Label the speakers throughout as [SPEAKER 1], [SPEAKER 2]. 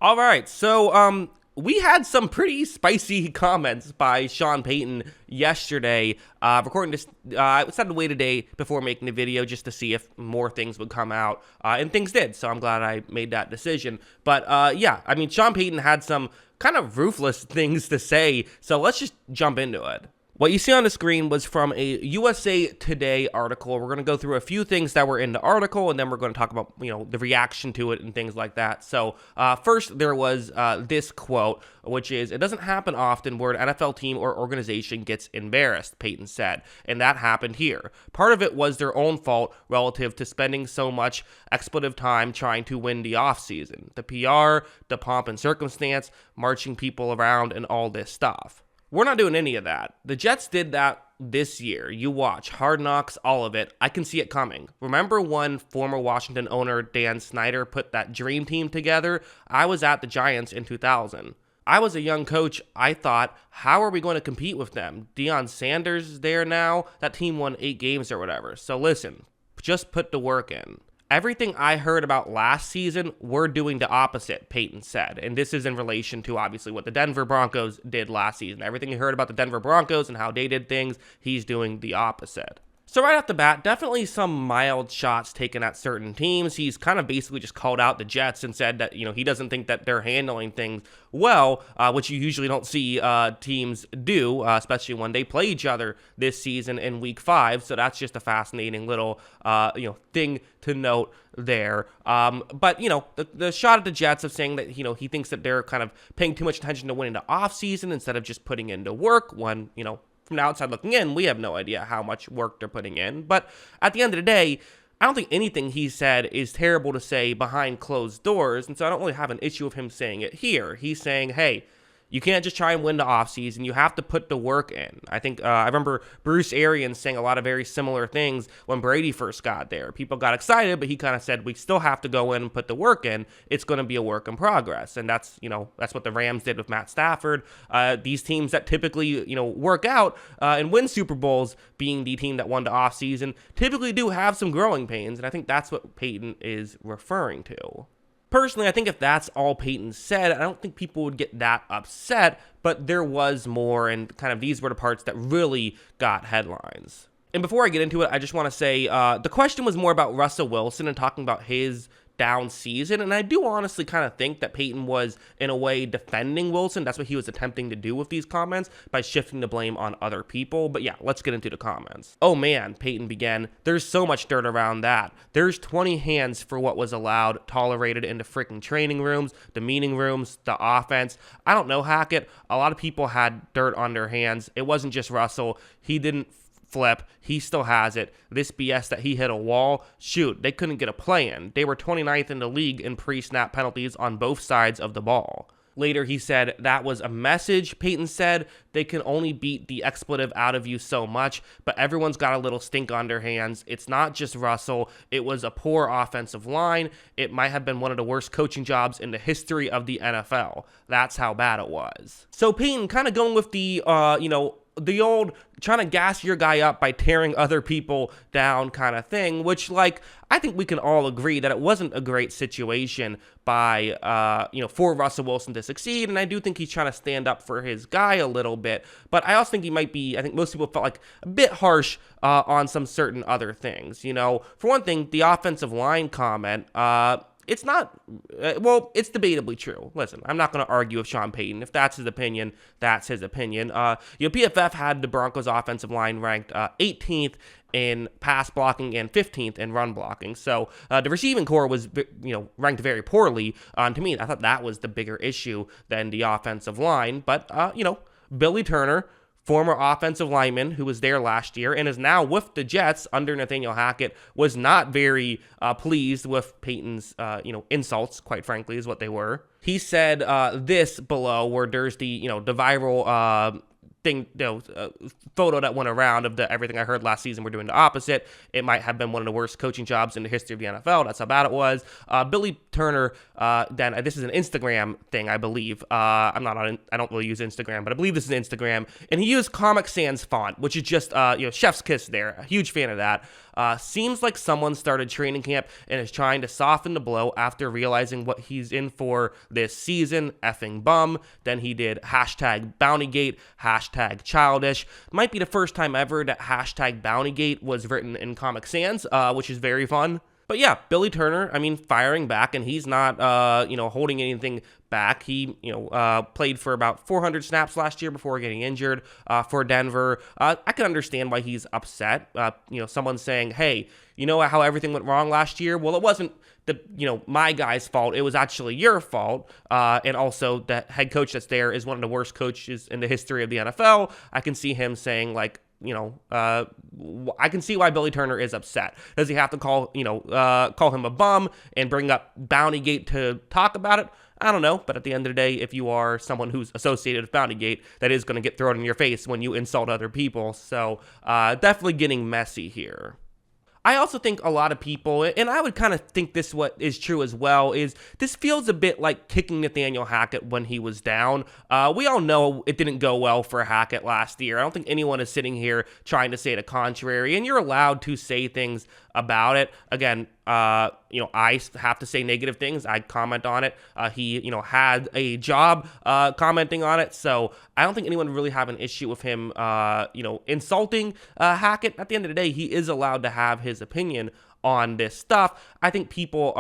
[SPEAKER 1] All right, so we had some pretty spicy comments by Sean Payton yesterday. Recording this, I decided to wait a day before making the video just to see if more things would come out, and things did. So I'm glad I made that decision. But yeah, I mean, Sean Payton had some kind of ruthless things to say. So let's just jump into it. What you see on the screen was from a USA Today article. We're going to go through a few things that were in the article, and then we're going to talk about, the reaction to it and things like that. So first, there was this quote, which is, "It doesn't happen often where an NFL team or organization gets embarrassed," Payton said, and that happened here. Part of it was their own fault relative to spending so much expletive time trying to win the offseason. The PR, the pomp and circumstance, marching people around, and all this stuff. We're not doing any of that. The Jets did that this year. You watch. Hard Knocks, all of it. I can see it coming. Remember when former Washington owner Dan Snyder put that dream team together? I was at the Giants in 2000. I was a young coach. I thought, how are we going to compete with them? Deion Sanders is there now. That team won 8 games or whatever. So listen, just put the work in. Everything I heard about last season, we're doing the opposite, Payton said. And this is in relation to, obviously, what the Denver Broncos did last season. Everything you heard about the Denver Broncos and how they did things, he's doing the opposite. So right off the bat, definitely some mild shots taken at certain teams. He's kind of basically just called out the Jets and said that, he doesn't think that they're handling things well, which you usually don't see teams do, especially when they play each other this season in Week 5. So that's just a fascinating little, thing to note there. But, the shot at the Jets of saying that, he thinks that they're kind of paying too much attention to winning the offseason instead of just putting into work when, from the outside looking in, we have no idea how much work they're putting in. But at the end of the day, I don't think anything he said is terrible to say behind closed doors, and so I don't really have an issue with him saying it here. He's saying, hey, you can't just try and win the offseason. You have to put the work in. I think I remember Bruce Arians saying a lot of very similar things when Brady first got there. People got excited, but he kind of said, we still have to go in and put the work in. It's going to be a work in progress. And that's what the Rams did with Matt Stafford. These teams that typically, work out and win Super Bowls, being the team that won the offseason, typically do have some growing pains. And I think that's what Payton is referring to. Personally, I think if that's all Payton said, I don't think people would get that upset, but there was more, and kind of these were the parts that really got headlines. And before I get into it, I just want to say the question was more about Russell Wilson and talking about his down season, and I do honestly kind of think that Payton was, in a way, defending Wilson. That's what he was attempting to do with these comments, by shifting the blame on other people. But yeah, let's get into the comments. "Oh man," Payton began, "there's so much dirt around that. There's 20 hands for what was allowed, tolerated in the freaking training rooms, the meeting rooms, the offense. I don't know, Hackett. A lot of people had dirt on their hands. It wasn't just Russell. He didn't flip. He still has it. This BS that he hit a wall, shoot, they couldn't get a play in. They were 29th in the league in pre-snap penalties on both sides of the ball." Later, he said, "That was a message," Payton said. "They can only beat the expletive out of you so much, but everyone's got a little stink on their hands. It's not just Russell. It was a poor offensive line. It might have been one of the worst coaching jobs in the history of the NFL. That's how bad it was." So Payton kind of going with the, the old trying to gas your guy up by tearing other people down kind of thing, which, I think we can all agree that it wasn't a great situation by, for Russell Wilson to succeed, and I do think he's trying to stand up for his guy a little bit, but I also think he might be, I think most people felt like a bit harsh on some certain other things. For one thing, the offensive line comment, it's not, it's debatably true. Listen, I'm not going to argue with Sean Payton. If that's his opinion, that's his opinion. PFF had the Broncos offensive line ranked 18th in pass blocking and 15th in run blocking. So the receiving core was, ranked very poorly. And to me, I thought that was the bigger issue than the offensive line. But, Billy Turner, former offensive lineman who was there last year and is now with the Jets under Nathaniel Hackett, was not very pleased with Payton's, insults, quite frankly, is what they were. He said this below, where there's the, the viral photo that went around of everything I heard last season. We're doing the opposite. It might have been one of the worst coaching jobs in the history of the NFL. That's how bad it was. Billy Turner, then this is an Instagram thing, I believe. I don't really use Instagram, but I believe this is Instagram. And he used Comic Sans font, which is just, chef's kiss there. A huge fan of that. Seems like someone started training camp and is trying to soften the blow after realizing what he's in for this season. Effing bum. Then he did hashtag Bountygate, hashtag childish. Might be the first time ever that hashtag Bountygate was written in Comic Sans, which is very fun. But yeah, Billy Turner, firing back, and he's not, holding anything back. He, played for about 400 snaps last year before getting injured for Denver. I can understand why he's upset. Someone saying, hey, you know how everything went wrong last year? Well, it wasn't my guy's fault. It was actually your fault. And also the head coach that's there is one of the worst coaches in the history of the NFL. I can see him saying I can see why Billy Turner is upset. Does he have to call him a bum and bring up Bountygate to talk about it? I don't know, but at the end of the day, if you are someone who's associated with Bountygate, that is going to get thrown in your face when you insult other people. So definitely getting messy here. I also think a lot of people, and I would kind of think this what is true as well, is this feels a bit like kicking Nathaniel Hackett when he was down. We all know it didn't go well for Hackett last year. I don't think anyone is sitting here trying to say the contrary, and you're allowed to say things about it. Again, I have to say negative things. I comment on it. He, had a job commenting on it. So I don't think anyone really have an issue with him, insulting Hackett. At the end of the day, he is allowed to have his opinion on this stuff. I think people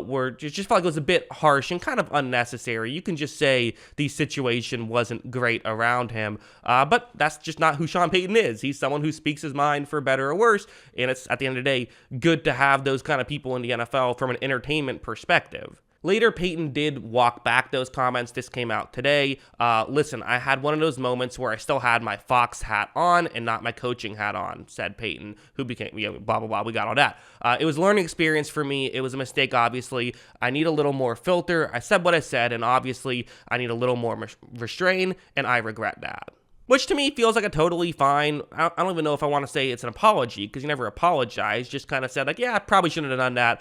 [SPEAKER 1] were just felt like it was a bit harsh and kind of unnecessary. You can just say the situation wasn't great around him, but that's just not who Sean Payton is. He's someone who speaks his mind for better or worse, and it's, at the end of the day, good to have those kind of people in the NFL from an entertainment perspective. Later, Payton did walk back those comments. This came out today. Listen, I had one of those moments where I still had my Fox hat on and not my coaching hat on, said Payton, who became, blah, blah, blah. We got all that. It was a learning experience for me. It was a mistake, obviously. I need a little more filter. I said what I said, and obviously I need a little more restraint, and I regret that. Which to me feels like a totally fine, I don't even know if I want to say it's an apology, because you never apologize, just kind of said like, yeah, I probably shouldn't have done that,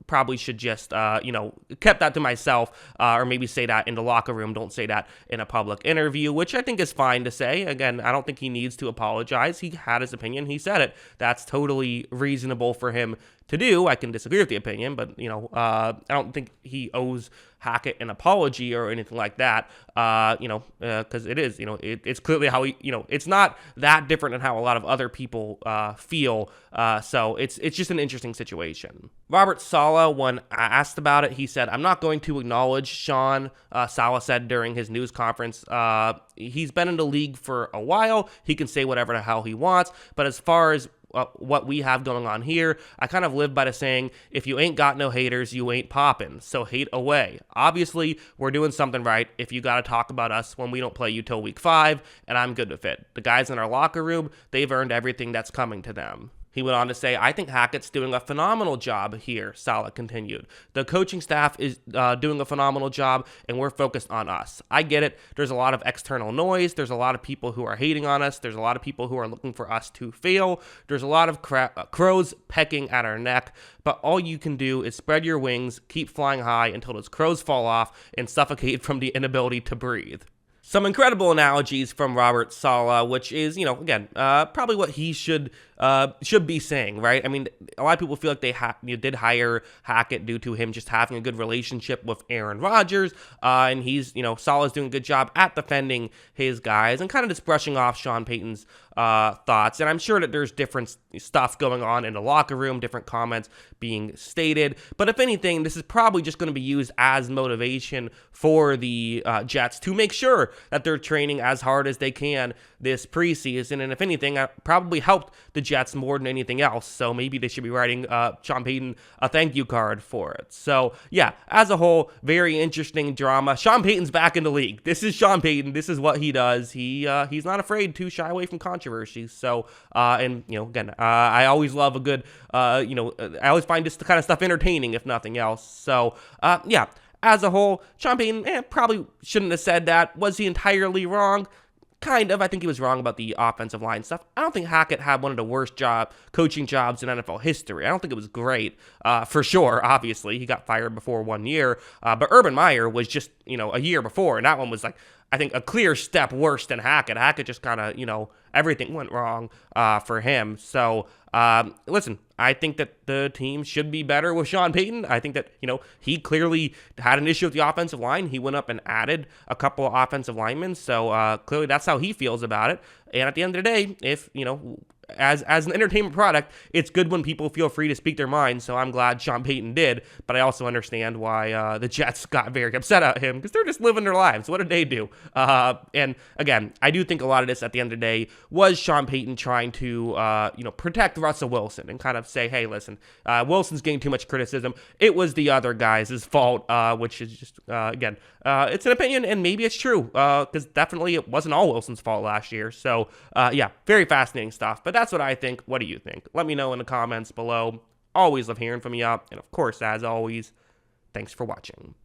[SPEAKER 1] probably should just, kept that to myself, or maybe say that in the locker room, don't say that in a public interview, which I think is fine to say. Again, I don't think he needs to apologize. He had his opinion, he said it. That's totally reasonable for him to do. I can disagree with the opinion, but, I don't think he owes Hackett an apology or anything like that, because it is, it's clearly how he, it's not that different than how a lot of other people feel, so it's just an interesting situation. Robert Sala, when asked about it, he said, I'm not going to acknowledge Sean. Sala said during his news conference, he's been in the league for a while, he can say whatever the hell he wants, but as far as what we have going on here, I kind of live by the saying, if you ain't got no haters, you ain't poppin', so hate away. Obviously, we're doing something right if you got to talk about us when we don't play you till week 5, and I'm good with it. The guys in our locker room, they've earned everything that's coming to them. He went on to say, I think Hackett's doing a phenomenal job here, Sala continued. The coaching staff is doing a phenomenal job, and we're focused on us. I get it. There's a lot of external noise. There's a lot of people who are hating on us. There's a lot of people who are looking for us to fail. There's a lot of crows pecking at our neck, but all you can do is spread your wings, keep flying high until those crows fall off and suffocate from the inability to breathe. Some incredible analogies from Robert Sala, which is, again, probably what he should be saying, right? I mean, a lot of people feel like they did hire Hackett due to him just having a good relationship with Aaron Rodgers, and he's, Sala's doing a good job at defending his guys and kind of just brushing off Sean Payton's thoughts. And I'm sure that there's different stuff going on in the locker room, different comments being stated. But if anything, this is probably just going to be used as motivation for the Jets to make sure that they're training as hard as they can this preseason. And if anything, probably helped the Jets more than anything else. So maybe they should be writing Sean Payton a thank you card for it. So yeah, as a whole, very interesting drama. Sean Payton's back in the league. This is Sean Payton. This is what he does. He's not afraid to shy away from controversies. So again, I always love a good I always find this kind of stuff entertaining, if nothing else. So yeah. As a whole, Sean Payton probably shouldn't have said that. Was he entirely wrong? Kind of. I think he was wrong about the offensive line stuff. I don't think Hackett had one of the worst coaching jobs in NFL history. I don't think it was great, for sure, obviously. He got fired before 1 year. But Urban Meyer was just, a year before, and that one was like, I think, a clear step worse than Hackett. Hackett just kind of, everything went wrong for him. So, listen, I think that the team should be better with Sean Payton. I think that, he clearly had an issue with the offensive line. He went up and added a couple of offensive linemen. So, clearly that's how he feels about it. And at the end of the day, if, as an entertainment product, it's good when people feel free to speak their mind, so I'm glad Sean Payton did, but I also understand why the Jets got very upset at him, because they're just living their lives. What did they do? And again, I do think a lot of this, at the end of the day, was Sean Payton trying to, protect Russell Wilson and kind of say, hey, listen, Wilson's getting too much criticism. It was the other guys' fault, which is just, again, it's an opinion, and maybe it's true, because definitely it wasn't all Wilson's fault last year. So, yeah, very fascinating stuff. But that's what I think. What do you think? Let me know in the comments below. Always love hearing from you. And of course, as always, thanks for watching.